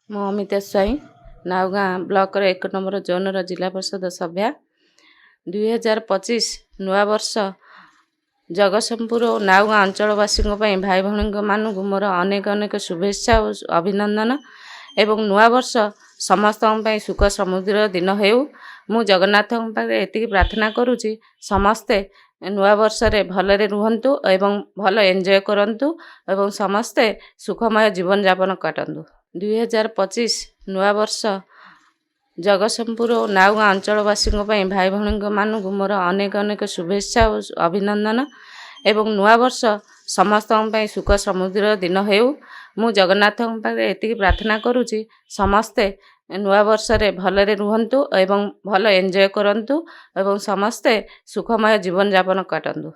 ମୁଁ ଅମିତା ସ୍ୱାଇଁ ନାଉଗାଁ ବ୍ଲକର 1 ନମ୍ବର ଜୋନର ଜିଲ୍ଲା ପରିଷଦ ସଭ୍ୟା। 2025 ନୂଆବର୍ଷ ଜଗତସିଂହପୁର ଓ ନାଉଗାଁ ଅଞ୍ଚଳବାସୀଙ୍କ ପାଇଁ ଭାଇ ଭଉଣୀମାନଙ୍କୁ ମୋର ଅନେକ ଅନେକ ଶୁଭେଚ୍ଛା ଓ ଅଭିନନ୍ଦନ ଏବଂ ନୂଆବର୍ଷ ସମସ୍ତଙ୍କ ପାଇଁ ସୁଖ ସମୃଦ୍ଧିର ଦିନ ହେଉ। ମୁଁ ଜଗନ୍ନାଥଙ୍କ ପାଖରେ ଏତିକି ପ୍ରାର୍ଥନା କରୁଛି, ସମସ୍ତେ ନୂଆବର୍ଷରେ ଭଲରେ ରୁହନ୍ତୁ ଏବଂ ଭଲ ଏନ୍ଜୟ କରନ୍ତୁ ଏବଂ ସମସ୍ତେ ସୁଖମୟ ଜୀବନଯାପନ କାଟନ୍ତୁ। 2025 ନୂଆବର୍ଷ ଜଗତସିଂହପୁର ଓ ନାଉଗାଁ ଅଞ୍ଚଳବାସୀଙ୍କ ପାଇଁ ଭାଇ ଭଉଣୀମାନଙ୍କୁ ମୋର ଅନେକ ଅନେକ ଶୁଭେଚ୍ଛା ଓ ଅଭିନନ୍ଦନ ଏବଂ ନୂଆବର୍ଷ ସମସ୍ତଙ୍କ ପାଇଁ ସୁଖ ସମୃଦ୍ଧିର ଦିନ ହେଉ। ମୁଁ ଜଗନ୍ନାଥଙ୍କ ପାଖରେ ଏତିକି ପ୍ରାର୍ଥନା କରୁଛି, ସମସ୍ତେ ନୂଆବର୍ଷରେ ଭଲରେ ରୁହନ୍ତୁ ଏବଂ ଭଲ ଏନ୍ଜୟ କରନ୍ତୁ ଏବଂ ସମସ୍ତେ ସୁଖମୟ ଜୀବନଯାପନ କାଟନ୍ତୁ।